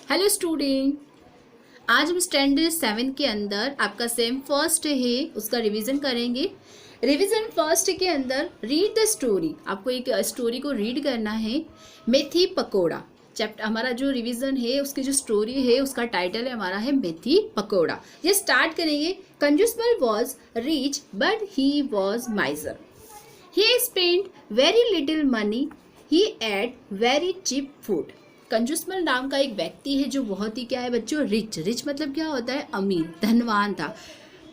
Hello student. आज हम standard 7 के अंदर आपका सेम फर्स्ट है उसका रिवीजन करेंगे। रिवीजन फर्स्ट के अंदर रीड द स्टोरी, आपको एक स्टोरी को रीड करना है। मेथी पकोड़ा चैप्टर हमारा जो रिवीजन है उसकी जो स्टोरी है उसका टाइटल है हमारा है मेथी पकोड़ा। ये स्टार्ट करेंगे। Kanjoosmal was rich but he was miser. He spend very little money. He ate very cheap food. Kanjoosmal नाम का एक व्यक्ति है जो बहुत ही क्या है बच्चों, रिच। रिच मतलब क्या होता है, अमीर, धनवान था।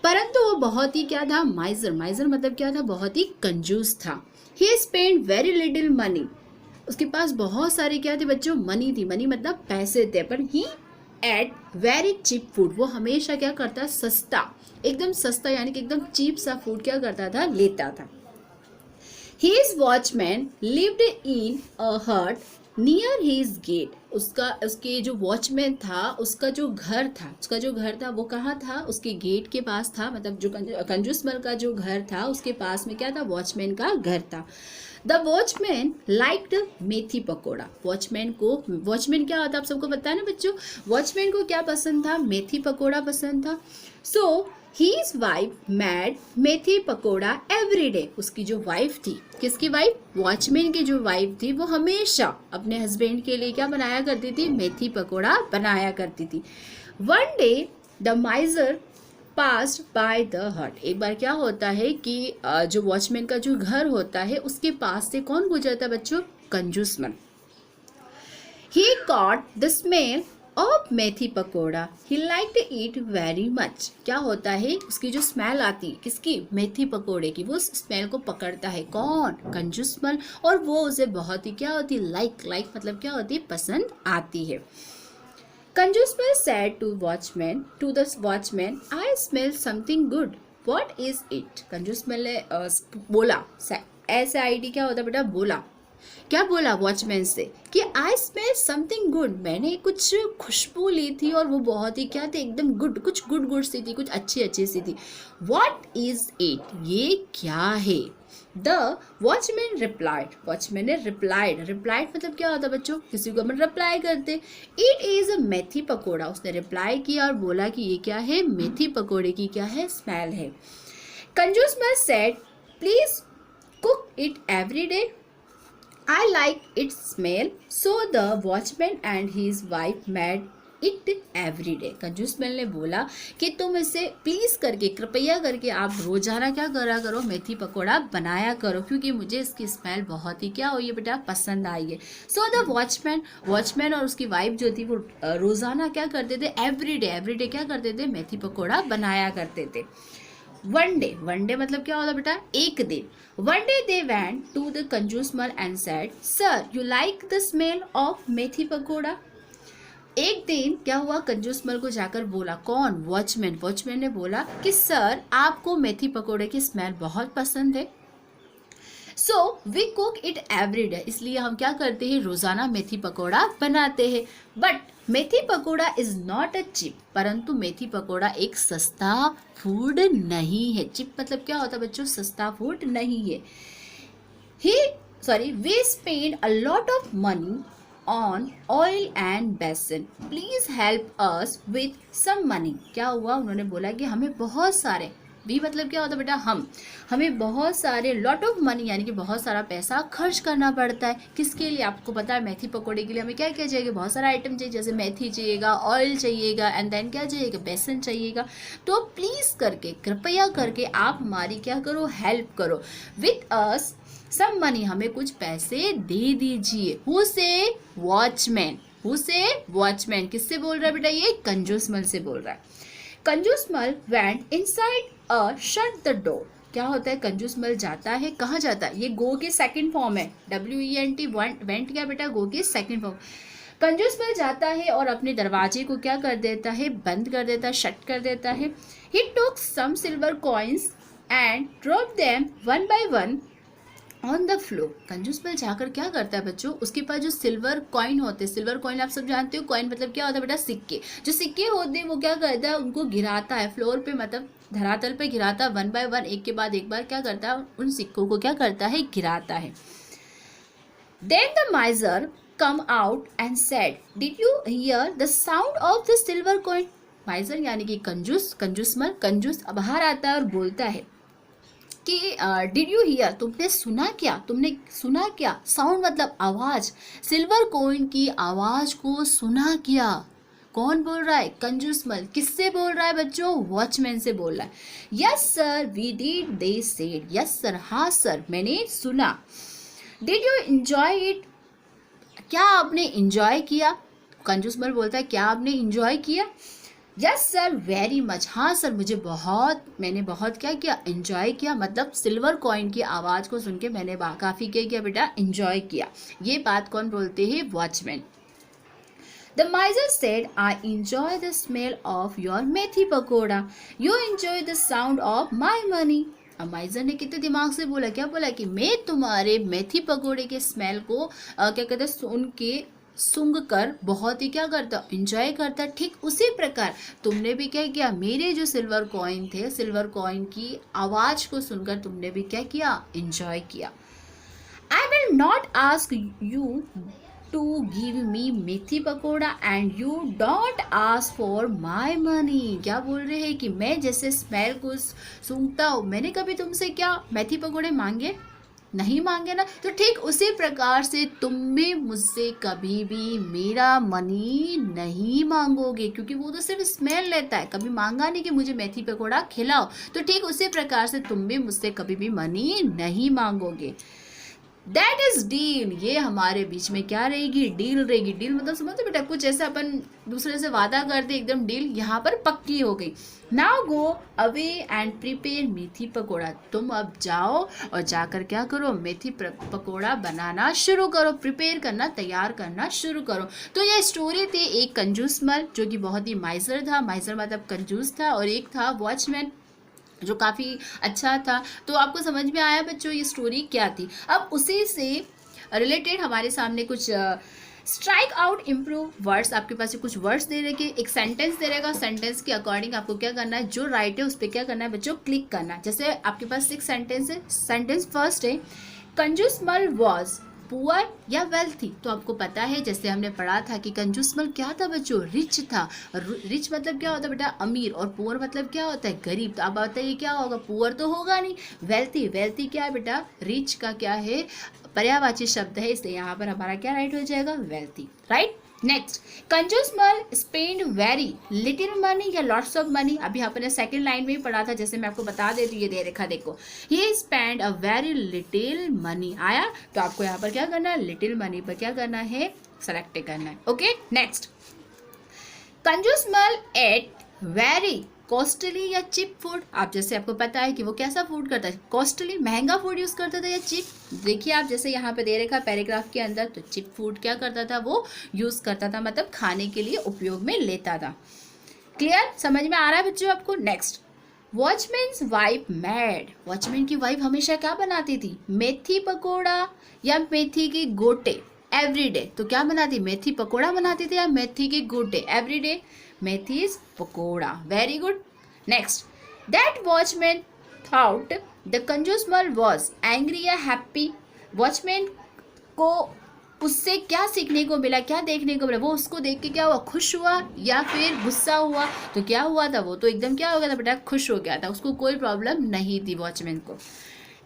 परंतु वो बहुत ही क्या था, माइजर। माइजर मतलब क्या था, बहुत ही कंजूस था। ही स्पेंड वेरी लिटिल मनी। उसके पास बहुत सारे क्या थे बच्चों, मनी थी। मनी मतलब पैसे थे। पर ही एट वेरी चीप फूड, वो हमेशा क्या करता, सस्ता, एकदम सस्ता यानी कि एकदम चीप सा फूड क्या करता था, लेता था। His watchman lived in a hut near his gate. उसके जो वॉचमैन था उसका जो घर था वो कहाँ था, उसके गेट के पास था। मतलब जो कंजूसमल का जो घर था उसके पास में क्या था, वॉचमैन का घर था। The watchman liked methi pakora. Watchman क्या होता है आप सबको पता है ना बच्चों। वॉचमैन को क्या पसंद था, मेथी पकोड़ा पसंद था। सो हीज वाइफ मैड मेथी पकोड़ा एवरी डे। उसकी जो वाइफ थी, किसकी वाइफ, वॉचमैन की जो वाइफ थी, वो हमेशा अपने हस्बैंड के लिए क्या बनाया करती थी, मेथी पकोड़ा बनाया करती थी। One day the माइजर passed by the हट। एक बार क्या होता है कि जो वॉचमैन का जो घर होता है उसके पास से कौन गुजरता है बच्चों, Kanjoosmal. He caught the smell of methi pakora. He liked it very much. क्या होता है, उसकी जो स्मेल आती है किसकी, मेथी पकोड़े की, वो उस स्मेल को पकड़ता है कौन, कंजूसमल। और वो उसे बहुत ही क्या होती, लाइक मतलब क्या होती है, पसंद आती है। कंजूसमल said to the watchman, I smell something good. What is it? कंजूसमल ने बोला, SID क्या होता है बेटा, बोला। क्या बोला वॉचमैन से कि आई स्मेल समथिंग गुड, मैंने कुछ खुशबू ली थी और वो बहुत ही क्या थी, एकदम गुड, कुछ गुड सी थी, कुछ अच्छी सी थी। व्हाट इज इट, ये क्या है। द वॉचमैन रिप्लाइड, वॉचमैन ने रिप्लाइड मतलब क्या होता है बच्चों, किसी को हम रिप्लाई करते। इट इज अ मेथी पकोड़ा। उसने रिप्लाई किया और बोला कि ये क्या है, मेथी पकोड़े की क्या है, स्मेल है। Kanjoosmal said please cook it every day. I like its smell, so the watchman and his wife made it every day. कंजूसमल ने बोला कि तुम इसे प्लीज करके, कृपया करके आप रोजाना क्या करा करो, मेथी पकोड़ा बनाया करो, क्योंकि मुझे इसकी स्मेल बहुत ही क्या हुई है बेटा, पसंद आई है। सो द वॉचमैन और उसकी वाइफ जो थी वो रोजाना क्या करते थे, एवरी डे क्या करते थे, मेथी पकोड़ा बनाया करते थे। वन डे मतलब क्या होता बेटा, एक दिन। One day they went to the Kanjoosmal and said, sir you like the smell of methi pakora. एक दिन क्या हुआ, कंजूसमल को जाकर बोला, कौन, वॉचमैन ने बोला कि सर आपको मेथी पकोड़े की स्मेल बहुत पसंद है। So we cook it every day, इसलिए हम क्या करते हैं, रोजाना मेथी पकोड़ा बनाते हैं। But methi pakora is not a chip, परंतु मेथी पकोड़ा एक सस्ता फूड नहीं है। चिप मतलब क्या होता है बच्चों, सस्ता फूड नहीं है। We spend a lot of money on oil and besan, please help us with some money. क्या हुआ, उन्होंने बोला कि हमें बहुत सारे, भी मतलब क्या होता है बेटा, हमें बहुत सारे, लॉट ऑफ मनी यानी कि बहुत सारा पैसा खर्च करना पड़ता है। किसके लिए, आपको पता है मेथी पकोड़े के लिए हमें क्या क्या चाहिए, बहुत सारा आइटम चाहिए, जैसे मेथी चाहिएगा, ऑयल चाहिएगा, एंड देन क्या चाहिएगा, बेसन चाहिएगा। तो प्लीज करके, कृपया करके आप हमारी क्या करो, हेल्प करो, विथ अस सम मनी, हमें कुछ पैसे दे दीजिए। हु से वॉचमैन किससे बोल रहा है बेटा, ये कंजूसमल से बोल रहा है। Kanjoosmal went inside a shut the door. क्या होता है, कंजूसमल जाता है, कहाँ जाता है, ये गो के सेकंड फॉर्म है, WENT, वेंट क्या बेटा, गो के सेकंड फॉर्म। कंजूसमल जाता है और अपने दरवाजे को क्या कर देता है, बंद कर देता है, शट कर देता है। He took some silver coins and drop them one by one on the floor. Kanjoosmal जाकर क्या करता है बच्चों, उसके पास जो सिल्वर कॉइन होते हैं, सिल्वर कॉइन आप सब जानते हो, कॉइन मतलब क्या होता है बेटा, सिक्के। जो सिक्के होते हैं वो क्या करता है, उनको गिराता है फ्लोर पे, मतलब धरातल पे गिराता है, वन बाय वन, एक के बाद एक बार क्या करता है, उन सिक्कों को क्या करता है, गिराता है। Then the miser come out and said, did you hear the sound of the silver coin? Miser यानी कि कंजूस, कंजूसमल, कंजूस बाहर आता है और बोलता है कि डिड यू हियर, तुमने सुना क्या, तुमने सुना क्या? साउंड मतलब आवाज, सिल्वर कॉइन की आवाज को सुना क्या? कौन बोल रहा है? कंजूसमल। किससे बोल रहा है बच्चों? वॉचमैन से बोल रहा है। Yes sir we did, they said. Yes sir, हाँ सर, मैंने सुना। डिड यू एंजॉय इट, क्या आपने एंजॉय किया? कंजूसमल बोलता है क्या आपने एंजॉय किया? यस सर वेरी मच, हाँ सर मैंने बहुत क्या किया? एंजॉय किया। मतलब सिल्वर कॉइन की आवाज़ को सुन के मैंने काफ़ी क्या किया बेटा? एंजॉय किया। ये बात कौन बोलते हैं? Watchman. The miser said, I enjoy the smell of your methi pakoda. You enjoy the sound of my money. अब माइजर ने कितने दिमाग से बोला, क्या बोला कि मैं तुम्हारे मेथी पकोड़े के स्मेल को क्या कहते हैं सूंघ कर बहुत ही क्या करता, एंजॉय करता। ठीक उसी प्रकार तुमने भी क्या किया? मेरे जो सिल्वर कॉइन थे, सिल्वर कॉइन की आवाज को सुनकर तुमने भी क्या किया? एंजॉय किया। I will not ask you to give me methi pakora and you don't ask for my money. क्या बोल रहे हैं कि मैं जैसे स्मेल को सूंघता हूँ, मैंने कभी तुमसे क्या मेथी पकोड़े मांगे? नहीं मांगे ना। तो ठीक उसी प्रकार से तुम भी मुझसे कभी भी मेरा मनी नहीं मांगोगे, क्योंकि वो तो सिर्फ स्मेल लेता है, कभी मांगा नहीं कि मुझे मेथी पकोड़ा खिलाओ। तो ठीक उसी प्रकार से तुम भी मुझसे कभी भी मनी नहीं मांगोगे। दैट इज डील, ये हमारे बीच में क्या रहेगी? डील रहेगी। डील मतलब समझते बेटा, कुछ ऐसा अपन दूसरे से वादा करते, एकदम डील यहाँ पर पक्की हो गई। Now go away and prepare methi pakora. तुम अब जाओ और जाकर क्या करो? मेथी पकोड़ा बनाना शुरू करो, प्रिपेयर करना, तैयार करना शुरू करो। तो ये स्टोरी थी एक कंजूसमल जो कि बहुत ही माइजर था, माइजर मतलब कंजूस था, और एक था वॉचमैन जो काफ़ी अच्छा था। तो आपको समझ में आया बच्चों ये स्टोरी क्या थी? अब उसी से रिलेटेड हमारे सामने कुछ स्ट्राइक आउट इम्प्रूव वर्ड्स, आपके पास कुछ वर्ड्स दे रखे, एक सेंटेंस दे रहेगा, सेंटेंस के अकॉर्डिंग आपको क्या करना है? जो राइट है उस पर क्या करना है बच्चों? क्लिक करना है। जैसे आपके पास 6 सेंटेंस है। सेंटेंस फर्स्ट है, कंजूसमल वॉज पुअर या वेल्थी। तो आपको पता है, जैसे हमने पढ़ा था कि कंजूसमल क्या था बच्चों? रिच था। रिच मतलब क्या होता है बेटा? अमीर। और पुअर मतलब क्या होता है? गरीब। तो आप बताइए क्या होगा? पुअर तो होगा नहीं। वेल्थी, वेल्थी क्या है बेटा? रिच का क्या है? पर्यायवाची शब्द है, इसलिए यहाँ पर हमारा क्या राइट हो जाएगा? Wealthy. Right. Next, Kanjoosmal spend very little money या लॉट्स ऑफ मनी। अभी आपने सेकंड लाइन में ही पढ़ा था, जैसे मैं आपको बता देती हूँ, ये दे रखा देखो, he spend a very little money. आया तो आपको यहाँ पर क्या करना है? लिटिल मनी पर क्या करना है? सेलेक्ट करना है। Okay. Next, Kanjoosmal ate very costly या चिप फूड। आप जैसे आपको पता है कि वो कैसा फूड करता है? कॉस्टली, महंगा फूड यूज़ करता था, या चिप? देखिए आप जैसे यहाँ पे दे रखा पैराग्राफ के अंदर, तो चिप फूड क्या करता था? वो यूज़ करता था, मतलब खाने के लिए उपयोग में लेता था। क्लियर? समझ में आ रहा है बच्चों आपको? Next, watchman's wife made. Watchman की वाइफ हमेशा क्या बनाती थी? मेथी पकोड़ा या मेथी के गोटे एवरीडे। तो क्या बनाती? मेथी पकोड़ा बनाती थी या मेथी के गोटे everyday? Methi's pakora. Very good. Next, that watchman thought the Kanjoosmal was angry या हैप्पी। वॉचमैन को उससे क्या सीखने को मिला, क्या देखने को मिला? वो उसको देख के क्या हुआ? खुश हुआ या फिर गुस्सा हुआ? तो क्या हुआ था? वो तो एकदम क्या हो गया था बेटा? खुश हो गया था, उसको कोई प्रॉब्लम नहीं थी वॉचमैन को।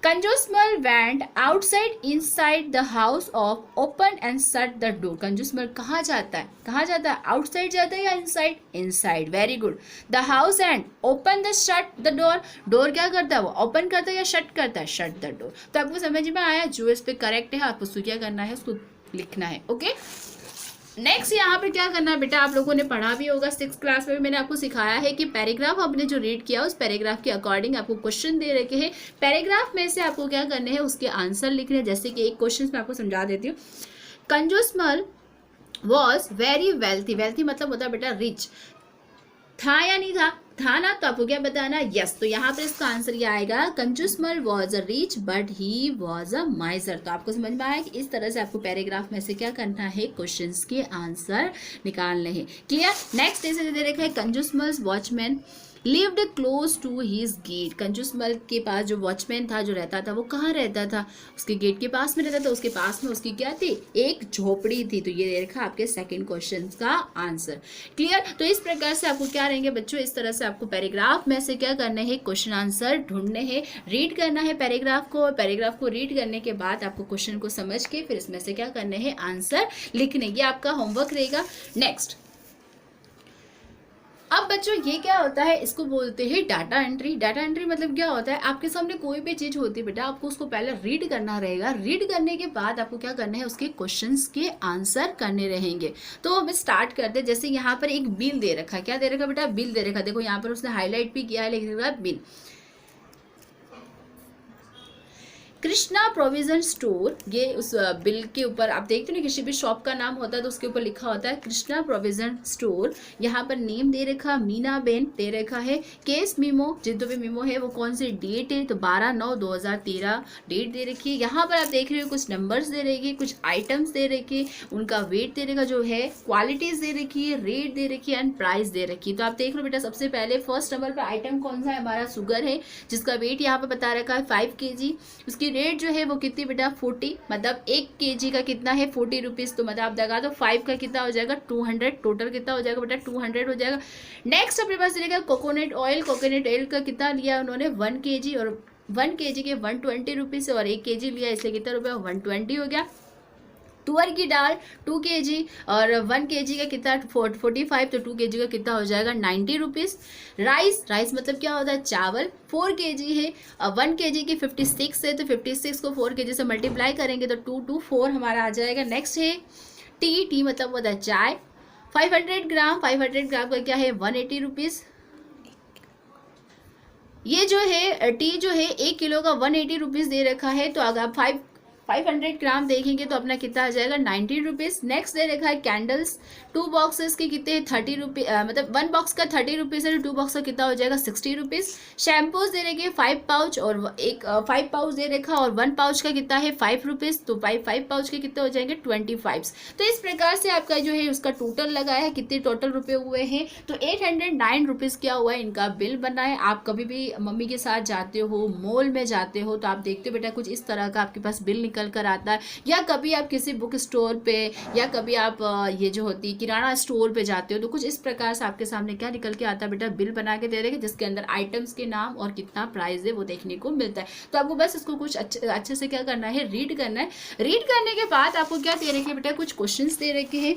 Kanjoosmal went outside inside the house of open and shut the door. Kanjoosmal कहाँ जाता है? कहाँ जाता है? आउटसाइड जाता है या inside? Inside. Very good. The house and open the shut the door. Door क्या करता है? वो ओपन करता है या शट करता है? Shut the door. तो आपको समझ में आया? जो इस पे करेक्ट है आपको उसको क्या करना है? उसको लिखना है। ओके। नेक्स्ट यहाँ पे क्या करना है बेटा? आप लोगों ने पढ़ा भी होगा 6th क्लास में भी मैंने आपको सिखाया है कि पैराग्राफ आपने जो रीड किया उस पैराग्राफ के अकॉर्डिंग आपको क्वेश्चन दे रखे हैं। पैराग्राफ में से आपको क्या करने हैं? उसके आंसर लिखने हैं। जैसे कि एक क्वेश्चन मैं आपको समझा देती हूँ। कंजूसमल वॉज वेरी वेल्थी। वेल्थी मतलब होता है बेटा रिच। था या नहीं था? था ना? तो आपको क्या बताना? यस। तो यहाँ पर इसका आंसर ये आएगा, Kanjoosmal was a rich but he was a miser. तो आपको समझ में आया कि इस तरह से आपको पैराग्राफ में से क्या करना है? क्वेश्चंस के आंसर निकालने हैं। क्लियर? नेक्स्ट ऐसे दे रखा है, Kanjoosmal watchman lived close to his gate, कंजूस मल्क के पास जो वॉचमैन था, जो रहता था, वो कहाँ रहता था, उसके गेट के पास में रहता था। उसके पास में उसकी क्या थी, एक झोपड़ी थी। तो ये देखा आपके सेकंड क्वेश्चन का आंसर। क्लियर। तो इस प्रकार से आपको क्या रहेंगे बच्चों, इस तरह से आपको पैराग्राफ में से क्या करना है, क्वेश्चन आंसर ढूंढने हैं, रीड करना है पैराग्राफ को, और पैराग्राफ को रीड करने के बाद आपको क्वेश्चन को समझ के फिर इसमें से क्या करने हैं, आंसर लिखने। ये आपका होमवर्क रहेगा। नेक्स्ट, अब बच्चों ये क्या होता है, इसको बोलते हैं डाटा एंट्री। डाटा एंट्री मतलब क्या होता है, आपके सामने कोई भी चीज होती है बेटा, आपको उसको पहले रीड करना रहेगा। रीड करने के बाद आपको क्या करना है, उसके क्वेश्चंस के आंसर करने रहेंगे। तो अब स्टार्ट करते हैं। जैसे यहाँ पर एक बिल दे रखा है, क्या दे रखा है बेटा, बिल दे रखा है। देखो यहाँ पर उसने हाईलाइट भी किया है, लिख रखा है बिल। कृष्णा प्रोविजन स्टोर, ये उस बिल के ऊपर आप देखते हो ना, किसी भी शॉप का नाम होता है तो उसके ऊपर लिखा होता है कृष्णा प्रोविजन स्टोर। यहाँ पर नेम दे रखा मीना बेन दे रखा है। केस मीमो, जितो भी मीमो है वो कौन सी डेट है, तो 12/9/2013 डेट दे रखी है। यहाँ पर आप देख रहे हो कुछ नंबर्स दे रखे, कुछ आइटम्स दे रखे, उनका वेट दे रखा जो है, क्वालिटीज दे रखी है, रेट दे रखी है एंड प्राइस दे रखी है। तो आप देख लो बेटा, सबसे पहले फर्स्ट नंबर पर आइटम कौन सा है, हमारा शुगर है, जिसका वेट यहाँ पर बता रखा है 5 kg। उसकी रेट जो है वो कितनी बेटा 40, मतलब 1 kg का कितना है 40 रुपीज। तो मतलब आप लगा दो 5 का कितना हो जाएगा 200, टोटल कितना हो जाएगा बेटा 200 हो जाएगा। नेक्स्ट अपने पास रहेगा कोकोनट ऑयल। कोकोनट ऑयल का कितना लिया उन्होंने 1 kg, और 1 kg के 120 रुपीज, और 1 kg लिया इसलिए कितना रुपया 120 हो गया। तुअर की दाल 2 kg और 1 kg का कितना 45, तो 2 kg का कितना हो जाएगा 90 रुपीज़। राइस मतलब क्या होता है, चावल 4 kg है, 1 kg की 56 है, तो 56 को 4 kg से मल्टीप्लाई करेंगे तो 224 हमारा आ जाएगा। नेक्स्ट है टी मतलब होता है चाय, 500 ग्राम का क्या है 180 रुपीज़। ये जो है टी जो है 1 किलो का 180 रुपीज़ दे रखा है। तो अगर आप 500 ग्राम देखेंगे तो अपना कितना आ जाएगा 90 रुपीज़। नेक्स्ट दे रखा है कैंडल्स, 2 बॉक्सेस के कितने 30 रुपीज़, मतलब 1 बॉक्स का 30 रुपीज़ है, तो 2 बॉक्स का कितना हो जाएगा 60 रुपीज़। शैम्पूज दे रखे 5 पाउच, और 5 पाउच दे रखा, और 1 पाउच का कितना है 5 रुपीज़, तो 5 पाउच के कितने हो जाएंगे 25। तो इस प्रकार से आपका जो है उसका टोटल लगा है, कितने टोटल रुपये हुए हैं, तो 809 रुपीज़ क्या हुआ है, इनका बिल बना है। आप कभी भी मम्मी के साथ जाते हो, मॉल में जाते हो, तो आप देखते हो बेटा कुछ इस तरह का आपके पास बिल निकल कर आता है, या कभी आप किसी बुक स्टोर पे, या कभी आप ये जो होती है किराना स्टोर पे जाते हो, तो कुछ इस प्रकार से आपके सामने क्या निकल के आता है बेटा, बिल बना के दे रहे हैं, जिसके अंदर आइटम्स के नाम और कितना प्राइस है वो देखने को मिलता है। तो आपको बस इसको कुछ अच्छे से क्या करना है, रीड करना है। रीड करने के बाद आपको क्या दे रखे बेटा, कुछ क्वेश्चंस दे रखे हैं,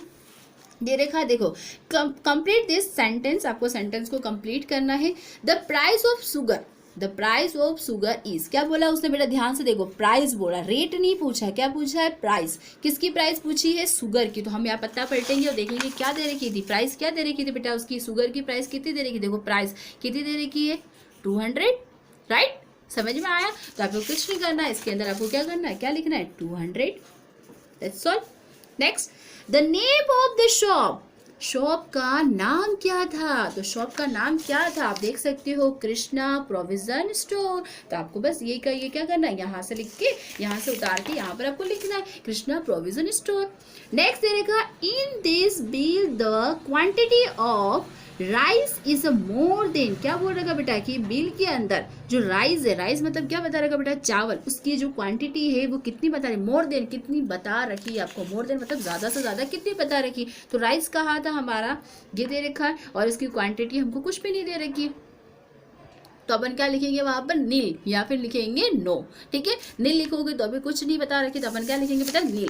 दे रखा है। देखो, कंप्लीट दिस सेंटेंस, आपको सेंटेंस को कंप्लीट करना है। The price of sugar, the price of sugar is, क्या बोला उसने बेटा, ध्यान से देखो, प्राइस बोला, रेट नहीं पूछा, क्या पूछा है प्राइस। किसकी प्राइस पूछी है, शुगर की। तो हम यहाँ पत्ता पलटेंगे और देखेंगे क्या दे रखी थी, प्राइस क्या दे रखी थी बेटा, उसकी शुगर की प्राइस कितनी दे रखी। देखो प्राइस कितनी दे रखी है 200, राइट, समझ में आया। तो आपको कुछ नहीं करना है, इसके अंदर आपको क्या करना है, क्या लिखना है 200, that's all. Next, the name of the shop, shop का नाम क्या था, तो शॉप का नाम क्या था, आप देख सकते हो कृष्णा प्रोविजन स्टोर। तो आपको बस ये क्या करना है, यहाँ से लिख के, यहाँ से उतार के यहाँ पर आपको लिखना है कृष्णा प्रोविजन स्टोर। नेक्स्ट देखा, in this bill the quantity of rice is more than, क्या बोल रहा बेटा कि बिल के अंदर जो राइस है, राइस मतलब क्या बता रखा बेटा, चावल, उसकी जो क्वांटिटी है वो कितनी बता रही, मोर देन कितनी बता रखी है आपको, मोर देन मतलब ज्यादा से ज्यादा कितनी बता रखी। तो राइस कहा था हमारा, ये दे रखा है, और इसकी क्वांटिटी हमको कुछ भी नहीं दे रखी। तो अपन क्या लिखेंगे वहां पर, नील, या फिर लिखेंगे नो, ठीक है। नील लिखोगे तो अभी कुछ नहीं बता रखी, तो अपन क्या लिखेंगे बेटा, नील।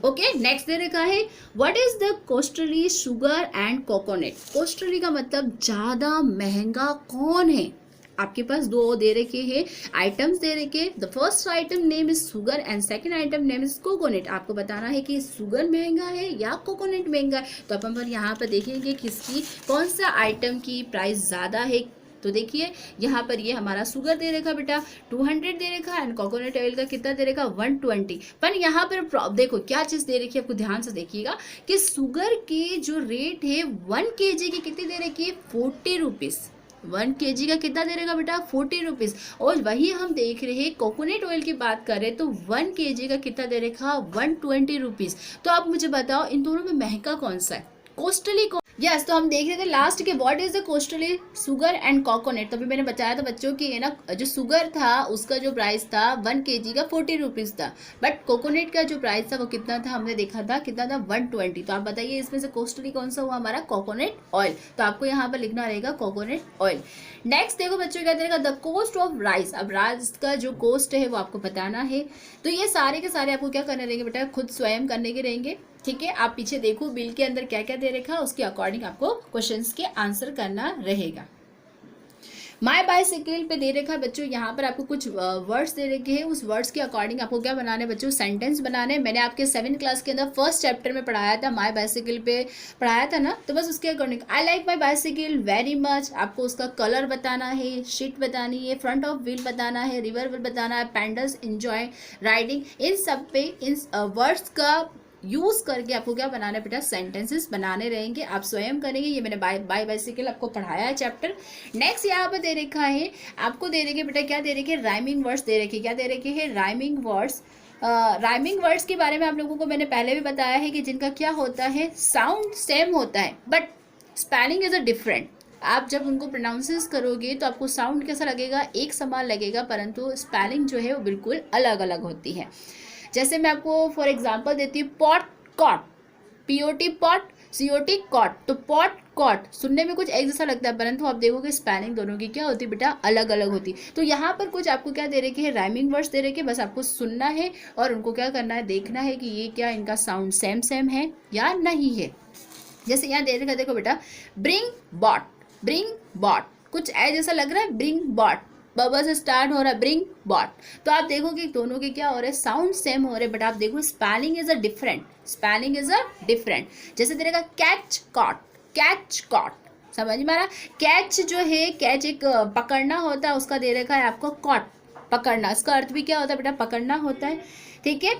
ओके, नेक्स्ट दे रखा है, what is the costly sugar and coconut. Costly का मतलब ज्यादा महंगा कौन है, आपके पास दो दे रखे हैं आइटम्स दे रखे। The first item name is sugar and second item name is coconut. आपको बताना है कि शुगर महंगा है या कोकोनट महंगा है। तो अपन पर यहाँ पर देखेंगे किसकी, कौन सा आइटम की प्राइस ज्यादा है। तो देखिए यहाँ पर ये हमारा शुगर दे रखा बेटा 200 दे रखा, एंड कोकोनट ऑयल का कितना दे रखा 120। पर यहाँ पर देखो क्या चीज दे रखी है, आपको ध्यान से देखिएगा कि शुगर की जो रेट है 1 kg की कितनी दे रखी है 40 रुपीज। 1 kg का कितना दे रहेगा बेटा 40 रुपीज। और वही हम देख रहे हैं कोकोनट ऑयल की बात करें तो 1 kg का कितना दे रखा 120 रुपीज। तो आप मुझे बताओ इन दोनों में महंगा कौन सा है, कोस्टली यस, तो हम देख रहे थे लास्ट के what is the costly, sugar and coconut. तभी मैंने बताया था बच्चों की, है ना, जो शुगर था उसका जो प्राइस था 1 kg का 40 रुपीज़ था, बट कोकोनट का जो प्राइस था वो कितना था, हमने देखा था कितना था, 120। तो आप बताइए इसमें से कोस्टली कौन सा हुआ, हमारा कोकोनट ऑयल। तो आपको यहाँ पर लिखना रहेगा कोकोनट ऑयल। नेक्स्ट देखो बच्चों क्या देगा, द कोस्ट ऑफ राइस। अब राइस का जो कोस्ट है वो आपको बताना है। तो ये सारे के सारे आपको क्या करने रहेंगे बेटा, खुद स्वयं करने के रहेंगे। ठीक है, आप पीछे देखो बिल के अंदर क्या क्या दे रखा है, उसके अकॉर्डिंग आपको क्वेश्चंस के आंसर करना रहेगा। माई बाइसिकल पे दे रखा है बच्चों, यहाँ पर आपको कुछ वर्ड्स दे रखे हैं, उस वर्ड्स के अकॉर्डिंग आपको क्या बनाना है बच्चों, सेंटेंस बनाने हैं। मैंने आपके 7th क्लास के अंदर फर्स्ट चैप्टर में पढ़ाया था, माई बाइसिकल पे पढ़ाया था ना, तो बस उसके according I like my bicycle very much, आपको उसका कलर बताना है, शीट बतानी है, फ्रंट ऑफ व्हील बताना है, रिवर व्हील बताना है, पैंडल्स एंजॉय राइडिंग, इन सब पे इन वर्ड्स का यूज करके आपको क्या बनाना है बेटा, सेंटेंसेस बनाने रहेंगे, आप स्वयं करेंगे। ये मैंने बाय बाइसिकल आपको पढ़ाया है चैप्टर। नेक्स्ट यहाँ पर दे रखा है आपको, दे रखे बेटा क्या दे रखे, राइमिंग वर्ड्स दे रखे, क्या दे रखे हैं, राइमिंग वर्ड्स। राइमिंग वर्ड्स के बारे में आप लोगों को मैंने पहले भी बताया है कि जिनका क्या होता है, साउंड सेम होता है but spelling is a different. आप जब उनको प्रोनाउंसेस करोगे तो आपको साउंड कैसा लगेगा, एक समान लगेगा, परंतु स्पेलिंग जो है वो बिल्कुल अलग अलग होती है। जैसे मैं आपको फॉर एग्जांपल देती हूँ, pot cot, POT pot, COT cot. तो पॉट कॉट सुनने में कुछ एक जैसा लगता है, परंतु आप देखोगे स्पेलिंग दोनों की क्या होती है बेटा, अलग अलग होती। तो यहाँ पर कुछ आपको क्या दे रखे हैं, राइमिंग वर्ड्स दे रखे, बस आपको सुनना है और उनको क्या करना है, देखना है कि ये क्या इनका साउंड सेम सेम है या नहीं है। जैसे यहाँ दे रखा, देखो बेटा, ब्रिंग बॉट, ब्रिंग बॉट, कुछ ऐ जैसा लग रहा है, ब्रिंग बॉट, बबा से स्टार्ट हो रहा है, ब्रिंग बॉट। तो आप देखोगे दोनों के क्या हो रहे हैं, साउंड सेम हो रहे, बट आप देखो spelling is a different, spelling is a different. जैसे दे रखा कैच कॉट, कैच कॉट, समझ में आ रहा, कैच जो है, कैच एक पकड़ना होता है, उसका दे रखा है आपको कॉट, पकड़ना, इसका अर्थ भी क्या होता है बेटा, पकड़ना होता है। ठीक है,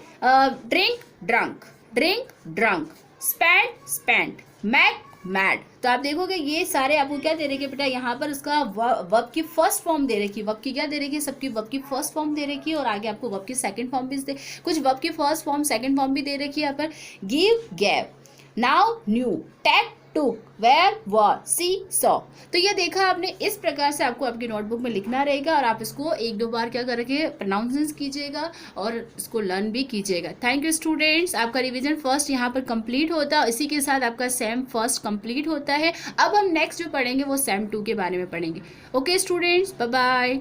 drink drunk, drink drunk, spend spend, make made. तो आप देखोगे ये सारे आपको क्या दे रखे बेटा, यहाँ पर उसका वर्ब की फर्स्ट फॉर्म दे रखी है, वर्ब की क्या दे रखी है, सबकी वर्ब की फर्स्ट फॉर्म दे रखी है, और आगे आपको वर्ब की सेकंड फॉर्म भी दे, कुछ वर्ब की फर्स्ट फॉर्म सेकंड फॉर्म भी दे रखी है यहाँ पर। Give gave, now knew, take took, wear wore, see saw. तो ये देखा आपने, इस प्रकार से आपको आपकी नोटबुक में लिखना रहेगा और आप इसको 1-2 बार क्या करके प्रोनाउंस कीजिएगा और इसको लर्न भी कीजिएगा। थैंक यू स्टूडेंट्स, आपका रिवीजन फर्स्ट यहाँ पर कंप्लीट होता है, इसी के साथ आपका सेम फर्स्ट कंप्लीट होता है। अब हम नेक्स्ट जो पढ़ेंगे वो सेम 2 के बारे में पढ़ेंगे। Okay students, bye bye.